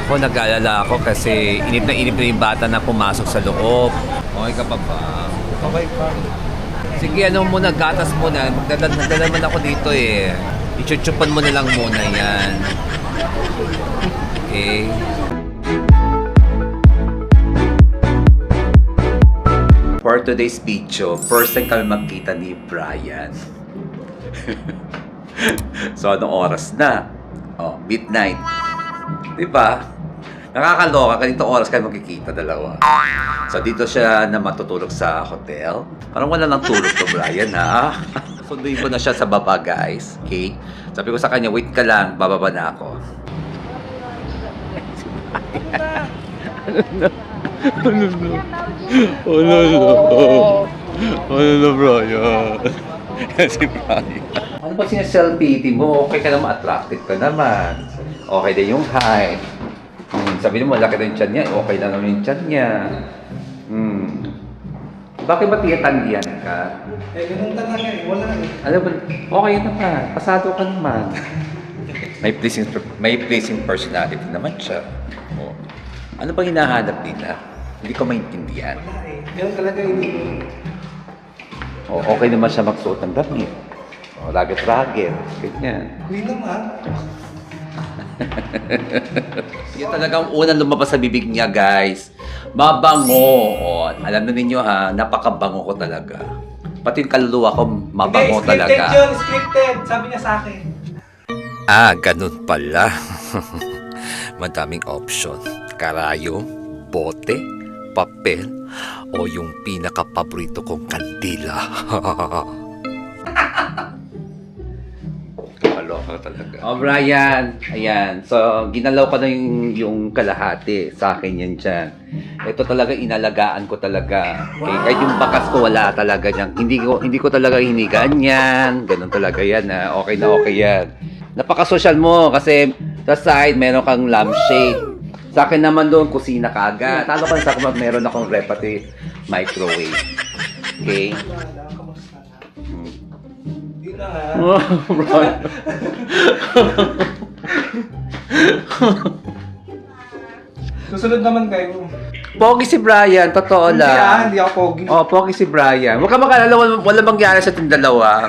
Ako, nag-aalala ako kasi inip na yung bata na pumasok sa loob. Okay ka pa ba? Okay pa. Sige, ano muna, gatas muna. Magdala man ako dito eh. Ichuchupan mo na lang muna yan. Okay. For today's video, first time kami magkita ni Brian. So, anong oras na? Oh, midnight. Diba? Nakakaloka, ganitong oras kayo magkikita dalawa. So, dito siya na matutulog sa hotel. Parang wala nang tulog to, Brian, ha? Sunduin ko na siya sa baba, guys. Okay? Sabi ko sa kanya, wait ka lang, bababa na ako. Ano na, Brian? Si Brian. Ano ba sinaselfie mo? Okay ka naman, attractive ka naman. Okay din yung height. Sabi mo, malaki na yung tiyan niya. Okay na naman yung tiyan niya. Bakit ba tiyatandiyan ka? Eh, ganun talaga eh. Wala eh. Ano ba? Okay naman. Pasado ka naman. May pleasing personality naman siya. Oh. Ano bang hinahanap nila? Hindi ko maintindihan. Wala eh. Ganun talaga eh. Oh, okay naman siya magsuot ng damit. Oh, raget-raget. Ganyan. Hindi naman. Yan talagang unang lumabas sa bibig niya, guys. Mabango. Oh, alam na ninyo ha, napakabango ko talaga. Pati yung kaluluwa ko, mabango Hindi, talaga. scripted yun, scripted. Sabi niya sa akin. Ah, ganun pala. Madaming option. Karayo, bote, papel, o yung pinaka-paborito kong kandila. Kaloka talaga. Oh, Brian. Ayan. So, ginalaw ko na yung kalahati. Sa akin yan dyan. Ito talaga, inalagaan ko talaga. Okay? Kahit yung bakas ko, wala talaga yan. Hindi ko talaga hinigaan yan. Ganun talaga yan. Ha? Okay na okay yan. Napaka-social mo kasi sa side, meron kang lampshade. Sa akin naman doon, kusina ka agad. Talo ka sa akin, meron akong repati microwave. Okay? Wala, kamusta na? Hindi na nga. Oh, right. Susunod naman kayo. Pogi si Brian, totoo lang. Hindi ako pogi. Oh, pogi si Brian. Huwag ka makalala, wala mangyari sa ating dalawa.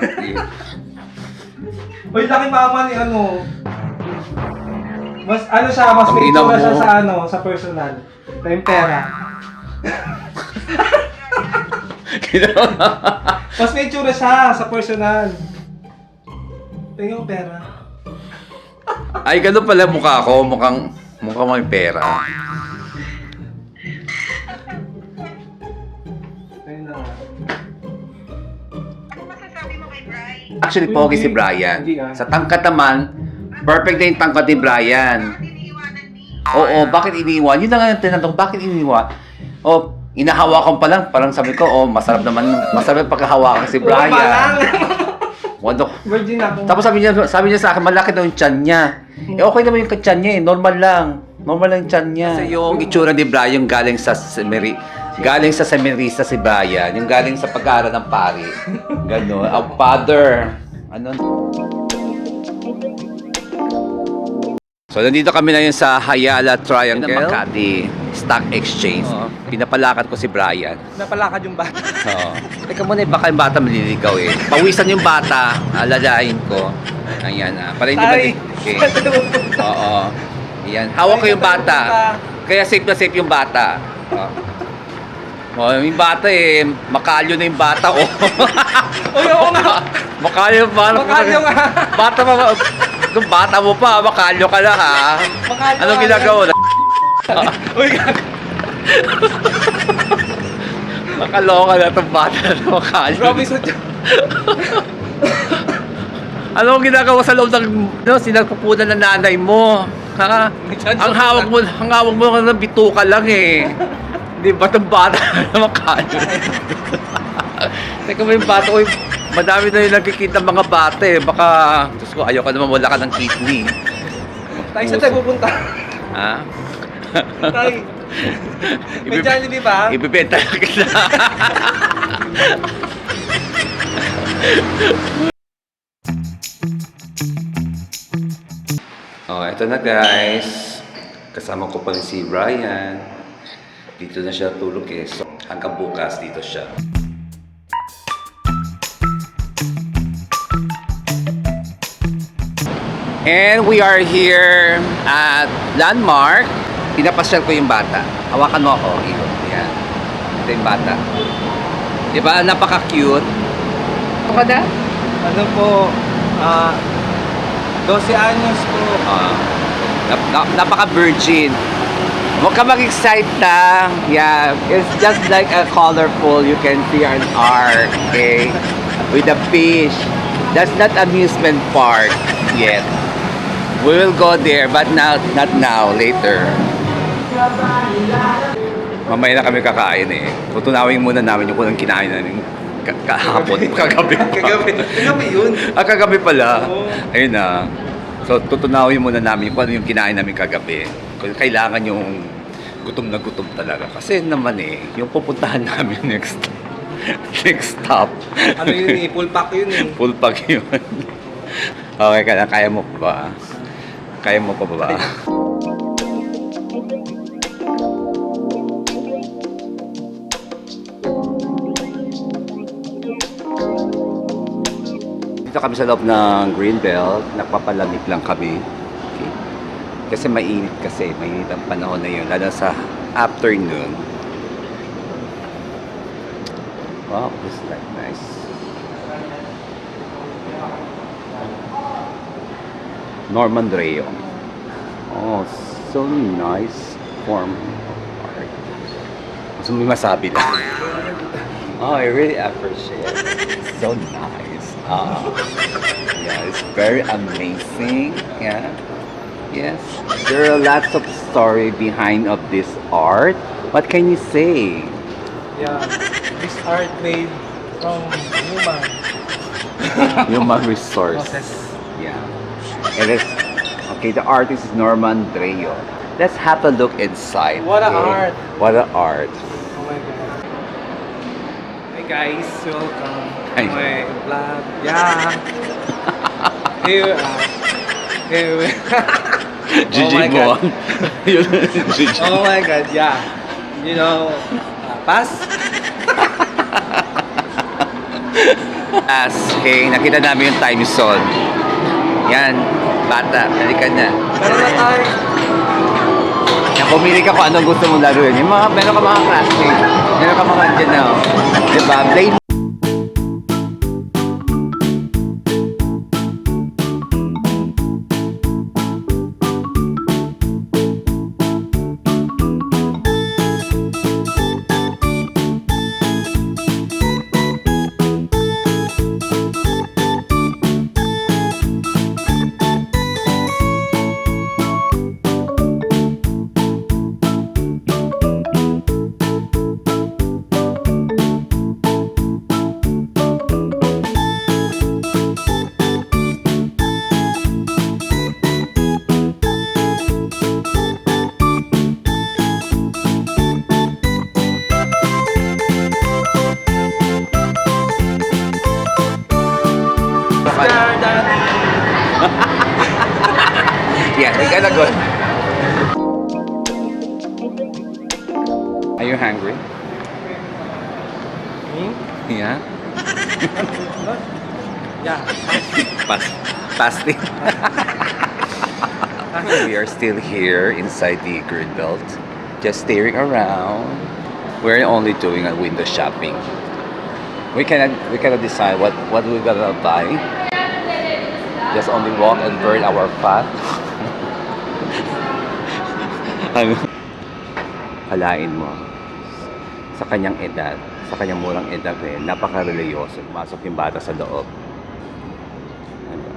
Uy, laki mama ni ano. Mas ano siya, mas Ang may ina itsura mo. siya sa ano, sa personal. Sa yung pera. Mas may itsura siya sa personal. Tingnan yung pera. Ay, ganun pala mukha ko. Mukhang may pera. Tingnan na nga. Ano masasabi mo kay Bri? Actually, pogi si Brian. Hindi, ah. Sa tangkat naman, perfect na yung tangkat ni Brian. Bakit iniiwanan ni? Oo, bakit iniwan? Yun na nga yung tinanong, bakit iniwan? Oh, inahawakan pa lang. Parang sabi ko, oh, masarap pagkahawakan si Wala Brian. lang. Wando. Virgin ako. Tapos sabi niya sa akin, malaki daw yung tiyan niya. Eh, okay naman yung tiyan niya eh. Normal lang. Normal lang yung tiyan niya. Kasi yung itsura ni Brian galing sa seminarista si Brian. Yung galing sa pag-aaral ng pari. Gano'n. Ang father. Ano? So, nandito kami na yun sa Hayala Triangle. Makati Stock Exchange. Pinapalakad ko si Brian. Napalakad yung bata. Oo. Teka muna, baka yung bata maliligaw eh. Pawisan yung bata, alalahin ko. Ayan para hindi Ay! Okay. Oo. Ayan. Hawak ko yung bata. Kaya safe na safe yung bata. Yung bata eh, makalyo na yung bata. Oh. Uy, oo nga. Makalyo pa. Makalyo nga. Bata pa. Kung bata mo pa, makalyo ka na ha. Makalyo Anong ka ginagawa? Uy, Nakaloka na itong bata na makalyo. grabe sa tiyan. Ano ang ginagawa sa loob ng sinagpupunan ng nanay mo? Ha? Ang hawak mo ng bituka lang eh. Di ba itong bata na makalyo? Teka mo yung bata, uy, madami na yung nagkikita mga bata eh. Baka, Diyos ko, ayaw ka naman wala ka ng kidney. Tayo sa tayo pupunta. Ha? Tayo. May Jollibee ba? Ibibenta na kita. Oh, eto na guys. Kasama ko pa rin si Brian. Dito na siya tulog eh. So, hanggang bukas dito siya. And we are here at Landmark. Pinapasyal ko yung bata. Hawakan mo ako. Yan. Ito yung bata. Diba? Napaka-cute. Ano na? Ano po, 12 anyos po. Napaka-virgin. Huwag ka mag-excite na. Yeah, it's just like a colorful. You can see an arc, okay? With a fish. That's not amusement park yet. We will go there, but not now, later. Mamaya na kami kakain eh. Tutunawin muna namin yung kunang kinain namin kahapon. Kagabi pa. Kagabi yun. Kagabi pala. Oo. Ayun na. So, tutunawin muna namin kung ano yung kinain namin kagabi. Kailangan yung gutom na gutom talaga. Kasi naman eh, yung pupuntahan namin next stop. Ano yun eh, full pack yun eh. Full pack yun. Okay ka na, kaya mo pa ba? Kaya mo pa ba? Dito kami sa loob ng Greenbelt, nagpapalamig lang kami. Okay. Kasi mainit ang panahon na yun, lalo sa afternoon. Wow, this is like nice. Norman Reo. Oh, so nice form of art. Gusto mo masabi lang. Oh, I really appreciate it. It's so nice. Yeah, it's very amazing. Yeah. Yes. There are lots of story behind of this art. What can you say? Yeah, this art made from Human resource. process. Yeah. It is. Okay, the artist is Norman Dreo. Let's have a look inside. What a okay? art. What a art. Oh my god. Hey guys, welcome Hi. to my vlog. Yeah. Here, here. Gigi my mo. God. Yun, Gigi. Oh my god, yeah. You know, pass. As, okay, nakita namin yung time zone. Yan, bata, halika na. Pero na tayo. Yan, pumili ka kung anong gusto mong laruin. Yung mga, meron ka mga classmates. Meron ka mga dyan na, oh. Diba? Play. Mr. Daddy. Yeah, hindi ka lagot. Are you hungry? Me? Yeah? Yeah. Fasting. We are still here inside the Greenbelt, just staring around. We're only doing a window shopping. We cannot decide what we're gonna buy. Just only walk and burn our fat. Ano? Halain mo. Sa kanyang edad, sa kanyang murang edad napaka-religyoso. Masok yung bata sa loob. Ano?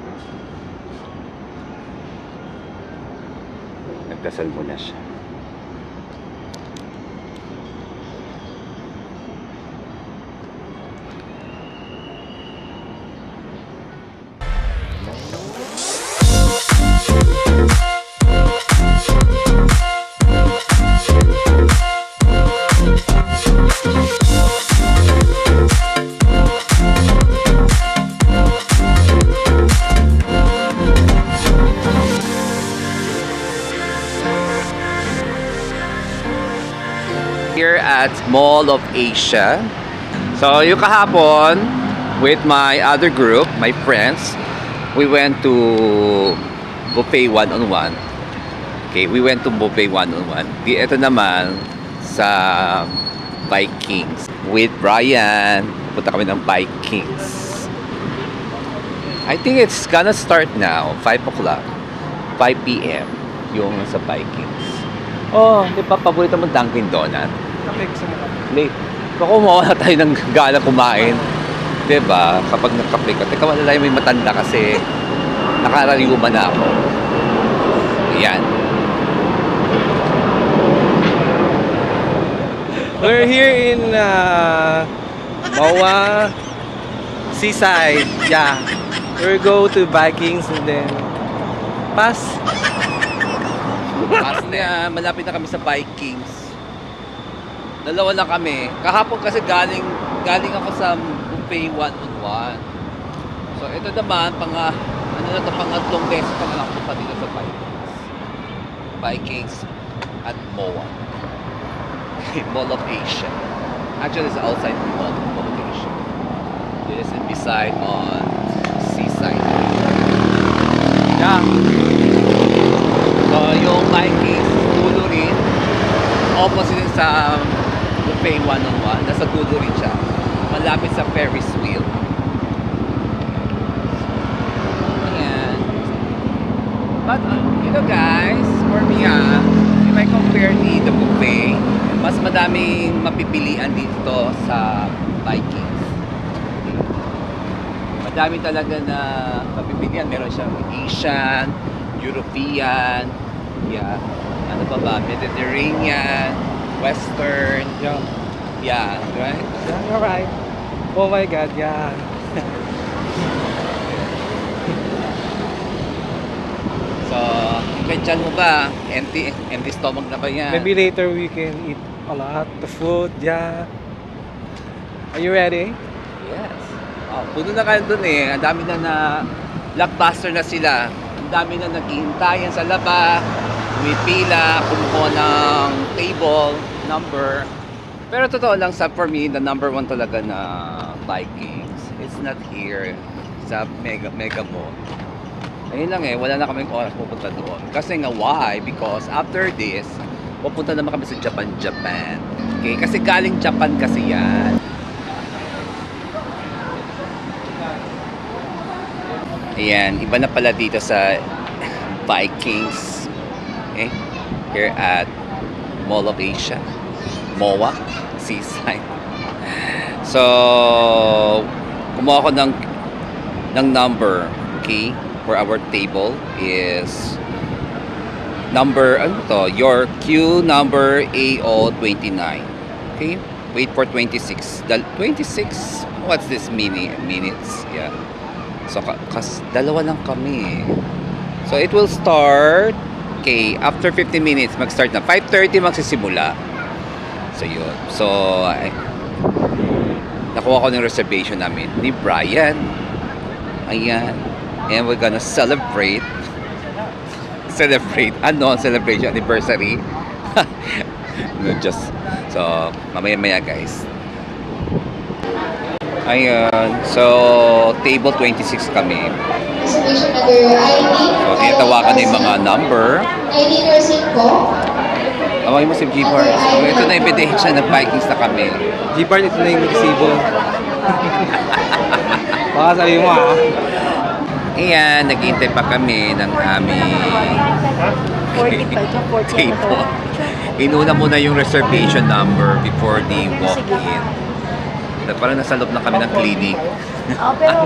Nagdasal muna siya. here at Mall of Asia. So, yung kahapon, with my other group, my friends, we went to Buffet 1-on-1. Okay, we went to Buffet 1-on-1. Ito naman sa Vikings. With Brian, punta kami ng Vikings. I think it's gonna start now, 5 o'clock. 5 p.m. yung sa Vikings. Oh, di ba paborito mo Dunkin' Donut? Kape gusto mo kape? Late. Baka mawala tayo ng gana kumain. Di ba? Kapag nagkape ka. Teka, wala tayo may matanda kasi nakaraliuma na ako. Ayan. We're here in Mawa Seaside. Yeah. We go to Vikings and then pass. Malapit na kami sa Vikings. Dalawa lang kami. Kahapon kasi galing ako sa Buffet 1-on-1. So ito naman pangatlong beses pa lang ako dito sa Vikings. Vikings at MOA. Mall of Asia. Actually, it's outside the Mall of Asia. This is beside on Seaside. Yeah. So yung Vikings, dulo rin. Opposite sa Buffet 1-on-1. Nasa dulo rin siya. Malapit sa Ferris wheel. Ayan. But, you know guys, for me if I compare the buffet, mas madaming mapipilian dito sa Vikings. Madami talaga na mapipilian. Meron siyang Asian, European, yeah, ano pa ba, Mediterranean, Western, Yeah. yeah, right? Yeah, you're right. Oh my God, yeah. So, yung tiyan mo ba? Empty stomach na ba yan? Maybe later we can eat a lot the food. Yeah. Are you ready? Yes. Oh, puno na kayo dun eh. Ang dami na blockbuster na sila. Ang dami na naghihintayan sa laba. Umipila, kumukuha ng table, number. Pero totoo lang, for me, the number one talaga na Vikings. It's not here sa Mega Mall. Ayun lang eh, wala na kaming oras pupunta doon. Kasi nga, why? Because after this, pupunta naman kami sa Japan. Okay? Kasi galing Japan kasi yan. Ayan, iba na pala dito sa Vikings. Okay? Here at Mall of Asia. MOA, Seaside. So, kumuha ko ng number, okay? For our table is number, your queue number AO29. Okay? Wait for 26. 26? What's this minutes? Yeah. So, dalawa lang kami. So, it will start, okay, after 15 minutes, mag-start na. 5:30 magsisimula. So, yun. So, nakuha ko ng reservation namin ni Brian. Ayan. And we're gonna celebrate celebration anniversary. No, just so mamaya guys. Ayan, so table 26 kami. Reservation under ID. So tinatawagan na yung mga number. ID nursing po. Tawagin mo si G-Bar. So ito na ebidensya na Vikings na kami. G-Part, ito na yung resibo. Baka sabi mo Ayan, naghihintay pa kami ng aming 45 table. Inuna muna yung reservation number before the walk-in. Parang nasa loob na kami ng clinic. Pero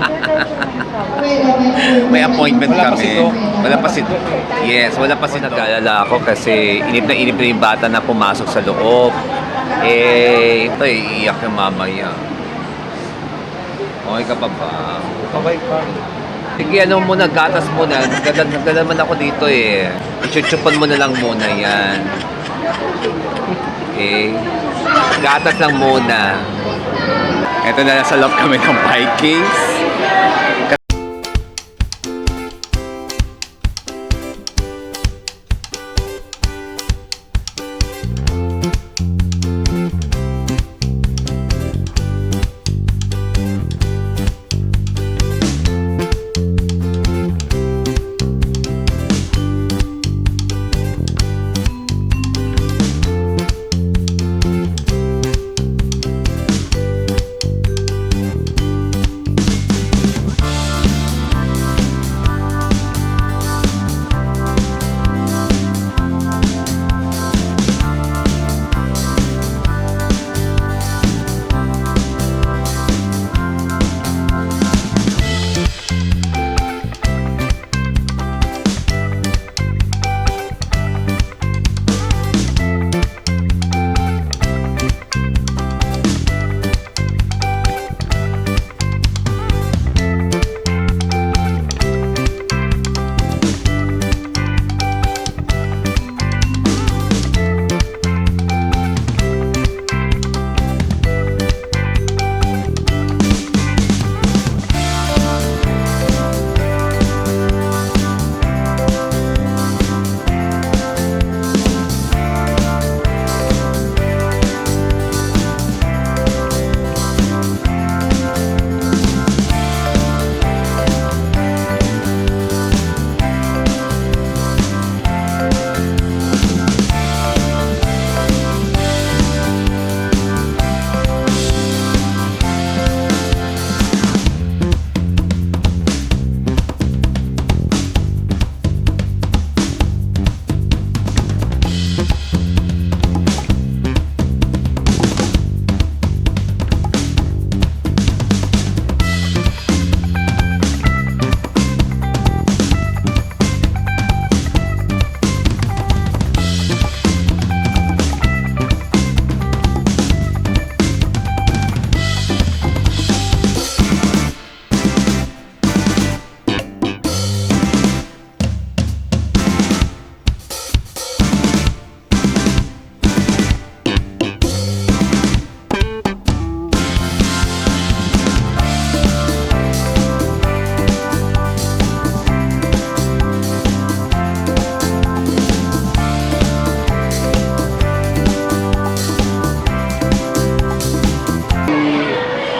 May appointment Wala pa si kami. Doc. Wala pa si Doc. Yes, wala pa si Doc. Nag-alala ako kasi inip na yung bata na pumasok sa loob. Ito iiyak yung mamaya. Okay ka pa ba? Kabay pa. Sige, muna, gatas muna. Nagdalaman ako dito eh. Ichuchupan mo na lang muna yan. Okay? Gatas lang muna. Ito na, nasa loob kami ng Vikings.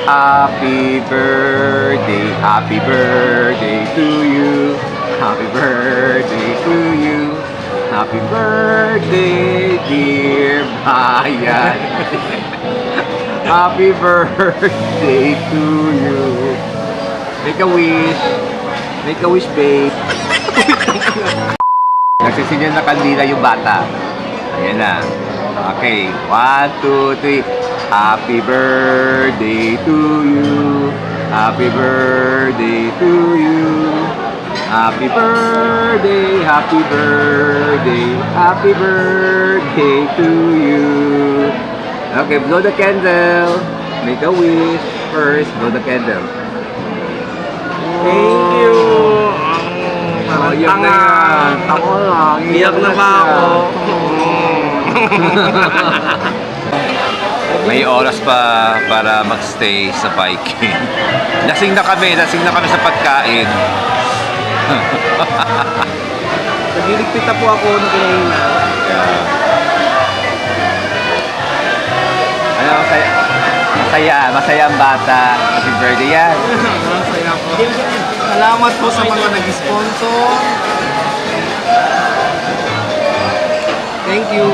Happy birthday to you. Happy birthday to you. Happy birthday, dear Brian. Happy birthday to you. Make a wish. Make a wish, babe. Nagsisinyan na kandila yung bata. Ayan na. Okay. 1, 2, 3. Happy birthday to you. Happy birthday to you. Happy birthday, happy birthday, happy birthday to you. Okay, blow the candle. Make a wish first. Blow the candle. Thank you. Oh, iyak na yan. Ako lang. Iyak na ba ako? May oras pa para magstay sa Viking. Lasing na kami sa pagkain. Nagliligpit na po ako nung kinahina. Yeah. Ano, masaya ang bata. Happy birthday yan. Masaya po. Salamat po sa mga nag-sponsor. Thank you.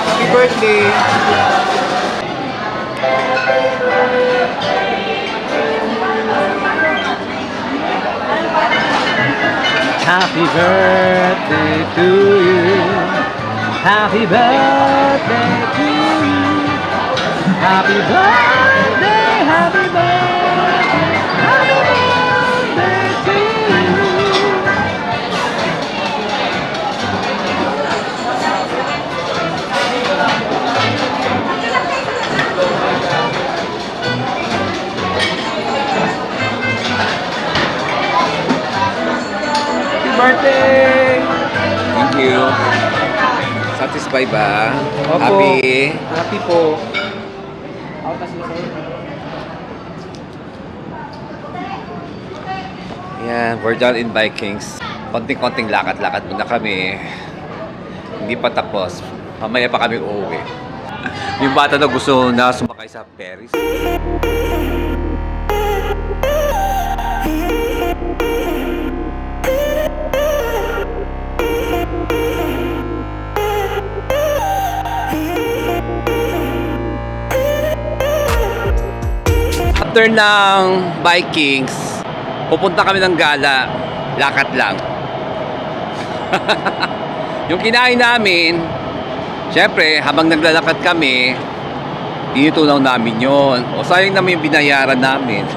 Happy birthday. Happy birthday to you. Happy birthday to you. Happy birthday, happy birthday, happy birthday to you. Happy birthday. Thank you. Satisfied ba? Opo. Happy? Happy po. Ako kasi Yan, we're done in Vikings. Konting-konting lakad-lakad muna kami. Hindi pa tapos. Mamaya pa kami uuwi. Yung bata na gusto na sumakay sa Paris. After ng Vikings, pupunta kami ng gala, lakad lang. Yung kinain namin, syempre, habang naglalakad kami, tinutunaw namin yon. O sayang naman yung binayaran namin.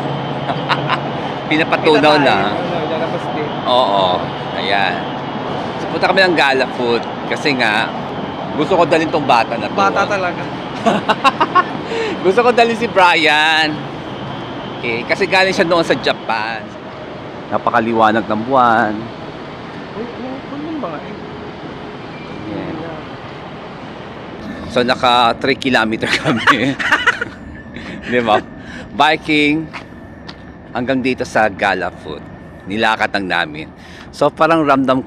Pinapatunaw na. Lalabas din. Oo, ayan. So, punta kami ng gala food kasi nga, gusto ko dalhin tong bata na to. Bata talaga. Gusto ko dalhin si Brian. Okay, kasi galing siya noon sa Japan. Napakaliwanag ng buwan. Uy, ano ba nga eh? Ayan. So, naka 3 kilometer kami. Di ba? Biking hanggang dito sa Gala Food. Nilakad lang namin. So, parang ramdam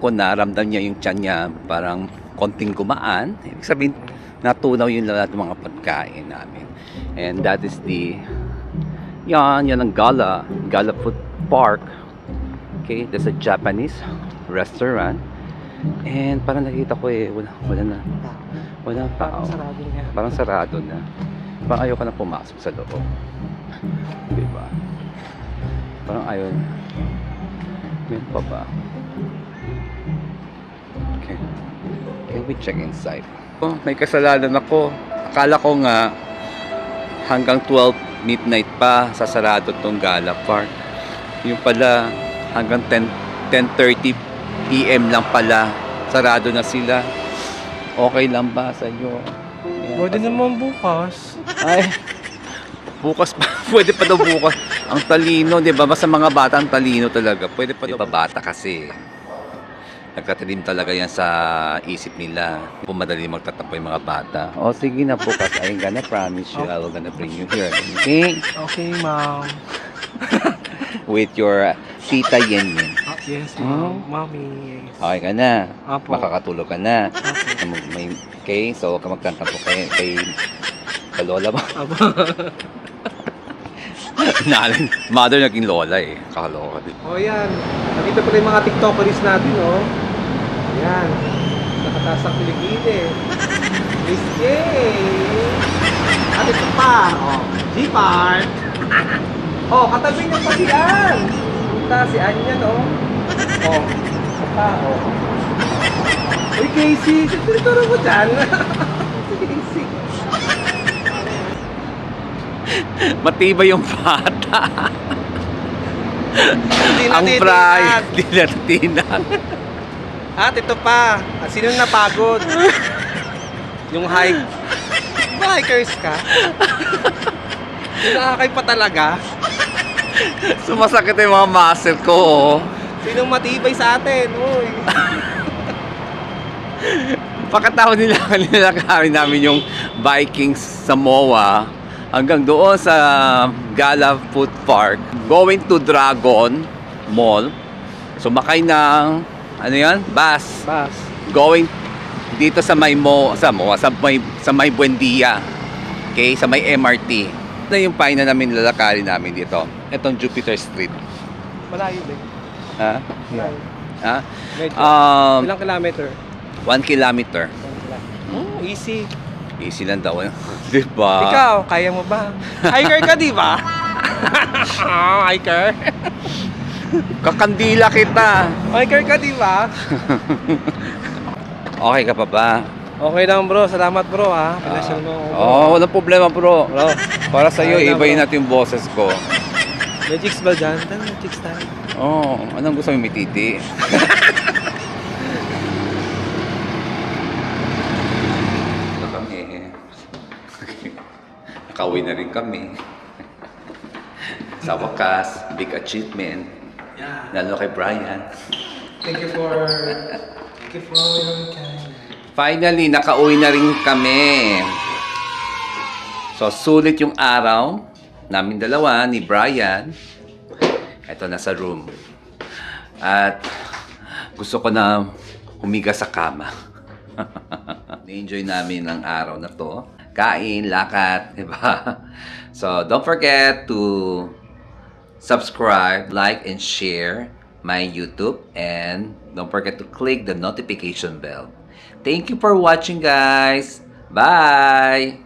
niya yung tiyan niya, parang konting gumaan. Ibig sabihin, natunaw yung lahat ng mga pagkain namin. And that is the yan ang Gala Food Park. Okay, there's a Japanese restaurant. And parang nakita ko wala tao. Sarado niya. Parang sarado na. Parang ayaw ka na pumasok sa loob. Diba? Parang ayaw. Meron pa ba? Okay. Can we check inside? Oh, may kasalanan ako. Akala ko nga hanggang 12 midnight pa sasarado tong Gala Park. Yung pala hanggang 10:30 PM lang pala sarado na sila. Okay lang ba sa inyo? Ayan, Pwede naman bukas. ay, bukas pa. Pwede pa daw bukas. Ang talino, di ba? Basta mga bata ang talino talaga. Pwede pa daw. Di ba bata kasi? Nagkatalim talaga yan sa isip nila. Pumadali magtatampo yung mga bata. O sige na bukas. I'm gonna promise you, I will gonna bring you here. Okay? Okay, ma'am. With your tita Yen Yen. Yes, Oh. ma'am. Mommy, yes. Okay ka na. Apo. Makakatulog ka na. Okay. Okay, so huwag ka magtatampo kay Lola mo. Aba. Mother naging lola eh. Kakaloka din. Oh, yan. Nandito pala yung mga TikTokeries natin, oh. Yan. Nakataas ang kilikili. Miss J. At ito pa. Oh, G-Part. Oh, katabi niya pa si Ann. Punta si Ann yan, oh. Oh, ito pa, oh. Uy, Casey. Tuturo mo dyan. Si Casey. Matibay yung bata. Hindi Ang natitinan. fry, hindi natitinan. At ito pa, sino napagod? Yung hike. Ba, hikers ka? Yung nakakay pa talaga? Sumasakit yung mga muscle ko. Oh. Sinong matibay sa atin? Uy. Pagkatapos nilakari namin yung Vikings sa MOA hanggang doon sa Gala Food Park, going to Dragon Mall, sumakay ng ano yan? Bus. Bas. Going dito sa may sa may Buendia. Okay, sa may MRT. Ito yung paina namin lalakarin namin dito. Itong Jupiter Street. Malayo din. Ha? Malayo. Ha? Medyo. Ilang kilometer? 1 kilometer. Oh, easy. Easy lang daw. Diba? Ikaw, kaya mo ba? Hiker ka, di ba? Hiker? Kakandila kita. Hiker ka, di ba? Okay ka pa ba? Okay lang, bro. Salamat, bro, ha. Pinasyal mo ako, bro. Oo, walang problema bro. Bro, Para sa iyo, Ayun na, ibayin bro. natin yung boses ko. may chicks ba dyan? May chicks tayo. Oo, anong gusto mo, may titi? Ito kami. Nakauwi na rin kami. Sa wakas, big achievement. Yeah. Lalo kay Brian. Thank you for your kind. Finally, nakauwi na rin kami. So, sulit yung araw namin dalawa ni Brian. Ito na sa room. At gusto ko na humiga sa kama. Na-enjoy namin ang araw na to. Kain, lakat, diba? So, don't forget to subscribe, like, and share my YouTube. And don't forget to click the notification bell. Thank you for watching, guys. Bye!